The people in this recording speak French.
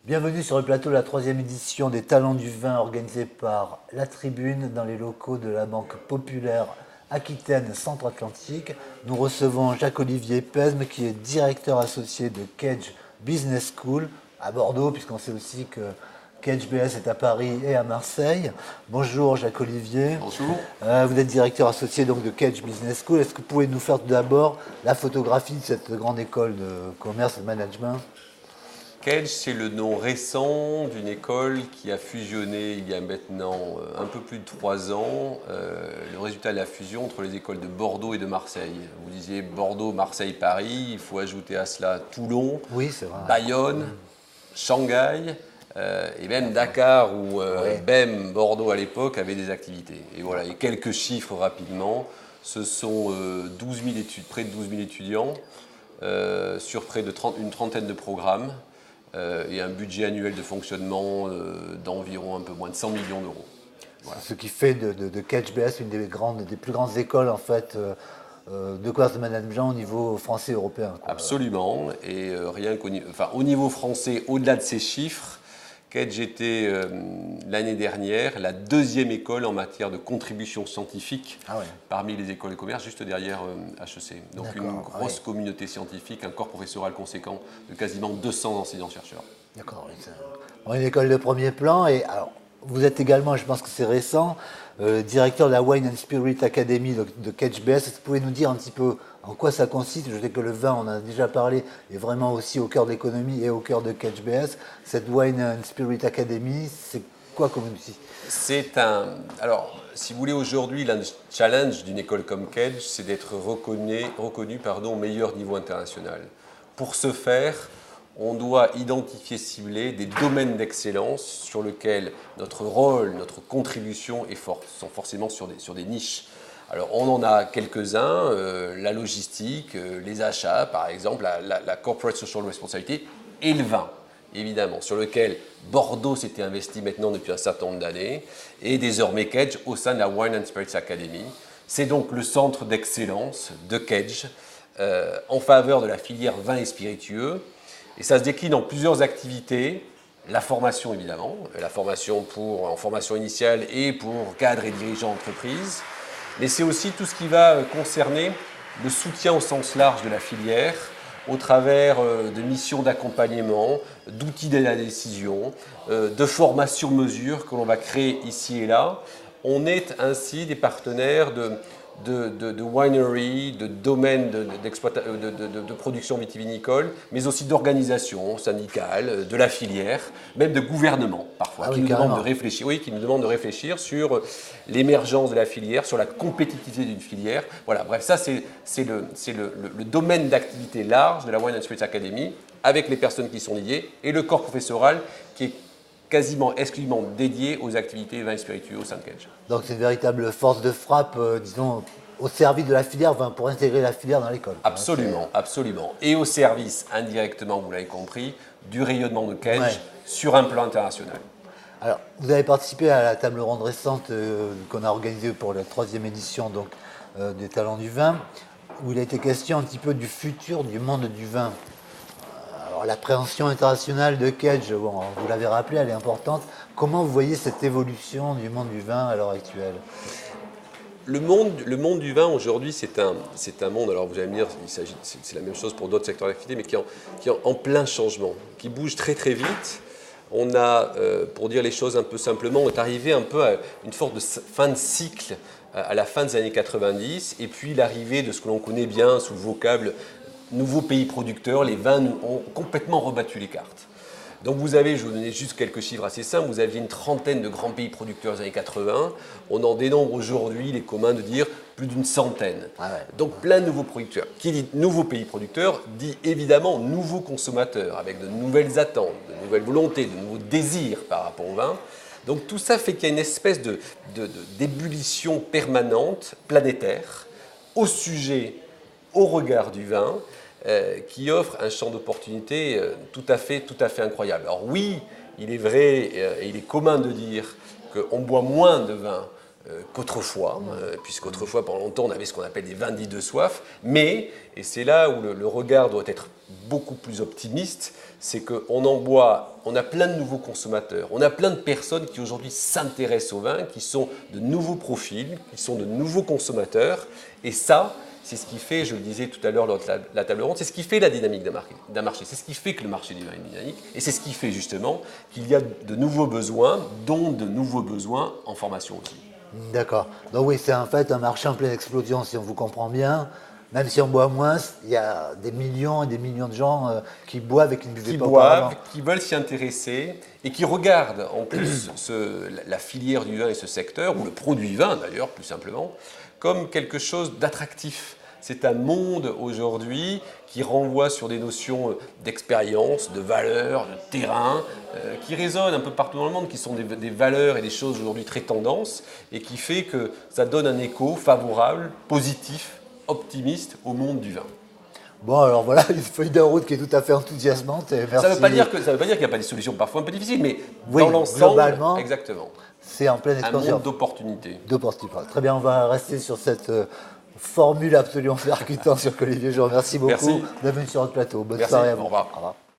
Bienvenue sur le plateau de la troisième édition des Talents du Vin organisée par La Tribune dans les locaux de la Banque Populaire Aquitaine Centre-Atlantique. Nous recevons Jacques-Olivier Pesme qui est directeur associé de Kedge Business School à Bordeaux, puisqu'on sait aussi que Kedge BS est à Paris et à Marseille. Bonjour Jacques-Olivier. Bonjour. Vous êtes directeur associé donc de Kedge Business School. Est-ce que vous pouvez nous faire tout d'abord la photographie de cette grande école de commerce et de management ? Kedge, c'est le nom récent d'une école qui a fusionné il y a maintenant un peu plus de 3 ans. Le résultat de la fusion entre les écoles de Bordeaux et de Marseille. Vous disiez Bordeaux, Marseille, Paris. Il faut ajouter à cela Toulon, Oui, c'est vrai. Bayonne, Shanghai et même Dakar où BEM Bordeaux à l'époque avait des activités. Et voilà, et quelques chiffres rapidement. Ce sont 12 000 près de 12 000 étudiants sur près de une trentaine de programmes. Et un budget annuel de fonctionnement d'environ un peu moins de 100 millions d'euros. Voilà. Ce qui fait de Kedge BS une des plus grandes écoles en fait, de commerce de management au niveau français et européen. Quoi. Absolument. Et rien au niveau français, au-delà de ces chiffres, Kedge était l'année dernière la deuxième école en matière de contribution scientifique parmi les écoles de commerce, juste derrière HEC. Donc une grosse communauté scientifique, un corps professoral conséquent de quasiment 200 enseignants-chercheurs. D'accord. Une école de premier plan. Et alors, vous êtes également, je pense que c'est récent, directeur de la Wine and Spirit Academy de Kedge BS. Est-ce que vous pouvez nous dire un petit peu en quoi ça consiste? Je sais que le vin, on en a déjà parlé, est vraiment aussi au cœur de l'économie et au cœur de Kedge BS. Cette Wine and Spirit Academy, c'est quoi comme outil? Alors, si vous voulez, aujourd'hui, le challenge d'une école comme Kedge, c'est d'être reconnu au meilleur niveau international. Pour ce faire, on doit identifier, cibler des domaines d'excellence sur lesquels notre rôle, notre contribution sont forcément sur des niches. Alors, on en a quelques-uns, la logistique, les achats, par exemple, la corporate social responsibility et le vin, évidemment, sur lequel Bordeaux s'était investi maintenant depuis un certain nombre d'années, et désormais Kedge au sein de la Wine and Spirits Academy. C'est donc le centre d'excellence de Kedge en faveur de la filière vin et spiritueux. Et ça se décline en plusieurs activités. La formation, évidemment, la formation en formation initiale et pour cadres et dirigeants d'entreprise. Mais c'est aussi tout ce qui va concerner le soutien au sens large de la filière au travers de missions d'accompagnement, d'outils d'aide à la décision, de formation mesure que l'on va créer ici et là. On est ainsi des partenaires de winery, de domaines de production vitivinicole, mais aussi d'organisations syndicales, de la filière, même de gouvernement parfois, qui nous demandent de réfléchir sur l'émergence de la filière, sur la compétitivité d'une filière. Voilà, bref, ça c'est le domaine d'activité large de la Wine and Spirits Academy, avec les personnes qui sont liées, et le corps professoral qui est quasiment exclusivement dédié aux activités vins et spiritueux au sein de Kedge. Donc c'est une véritable force de frappe, disons, au service de la filière, pour intégrer la filière dans l'école. Absolument, absolument. Et au service, indirectement, vous l'avez compris, du rayonnement de Kedge sur un plan international. Alors, vous avez participé à la table ronde récente qu'on a organisée pour la troisième édition donc, des Talents du Vin, où il a été question un petit peu du futur du monde du vin. Alors, l'appréhension internationale de Kedge, bon, vous l'avez rappelé, elle est importante. Comment vous voyez cette évolution du monde du vin à l'heure actuelle ? Le monde du vin aujourd'hui, c'est un monde, alors vous allez me dire, c'est la même chose pour d'autres secteurs d'activité, mais qui est en plein changement, qui bouge très très vite. On a, pour dire les choses un peu simplement, on est arrivé un peu à une sorte de fin de cycle à la fin des années 90, et puis l'arrivée de ce que l'on connaît bien sous le vocable nouveaux pays producteurs, les vins ont complètement rebattu les cartes. Donc vous avez, je vais vous donner juste quelques chiffres assez simples, vous aviez une trentaine de grands pays producteurs des années 80, on en dénombre aujourd'hui, il est commun de dire, plus d'une centaine. Donc plein de nouveaux producteurs. Qui dit nouveaux pays producteurs, dit évidemment nouveaux consommateurs, avec de nouvelles attentes, de nouvelles volontés, de nouveaux désirs par rapport au vin. Donc tout ça fait qu'il y a une espèce d'ébullition permanente, planétaire, au sujet, au regard du vin, qui offre un champ d'opportunités tout à fait incroyable. Alors oui, il est vrai et il est commun de dire qu'on boit moins de vin qu'autrefois, puisqu'autrefois, pendant longtemps, on avait ce qu'on appelle des vins dits de soif, mais, et c'est là où le regard doit être beaucoup plus optimiste, c'est qu'on en boit, on a plein de nouveaux consommateurs, on a plein de personnes qui aujourd'hui s'intéressent au vin, qui sont de nouveaux profils, qui sont de nouveaux consommateurs, et ça, c'est ce qui fait, je le disais tout à l'heure lors de la table ronde, c'est ce qui fait la dynamique d'un marché, c'est ce qui fait que le marché du vin est dynamique, et c'est ce qui fait justement qu'il y a de nouveaux besoins, dont de nouveaux besoins en formation aussi. D'accord. Donc oui, c'est en fait un marché en pleine explosion, si on vous comprend bien. Même si on boit moins, il y a des millions et des millions de gens qui boivent et qui ne buvaient pas auparavant. Qui veulent s'y intéresser et qui regardent en plus la filière du vin et ce secteur, ou le produit vin d'ailleurs, plus simplement, comme quelque chose d'attractif. C'est un monde aujourd'hui qui renvoie sur des notions d'expérience, de valeur, de terrain, qui résonnent un peu partout dans le monde, qui sont des valeurs et des choses aujourd'hui très tendances, et qui fait que ça donne un écho favorable, positif, optimiste au monde du vin. Bon, alors voilà, une feuille de route qui est tout à fait enthousiasmante. Et merci. Ça ne veut pas dire qu'il n'y a pas des solutions parfois un peu difficiles, mais oui, dans l'ensemble, globalement, exactement. C'est en pleine explosion. Un monde d'opportunités. Très bien, on va rester sur cette formule absolument percutante sur qu'Olivier. Je vous remercie beaucoup d'être venu sur notre plateau. Bonne soirée à vous. Au revoir. Au revoir.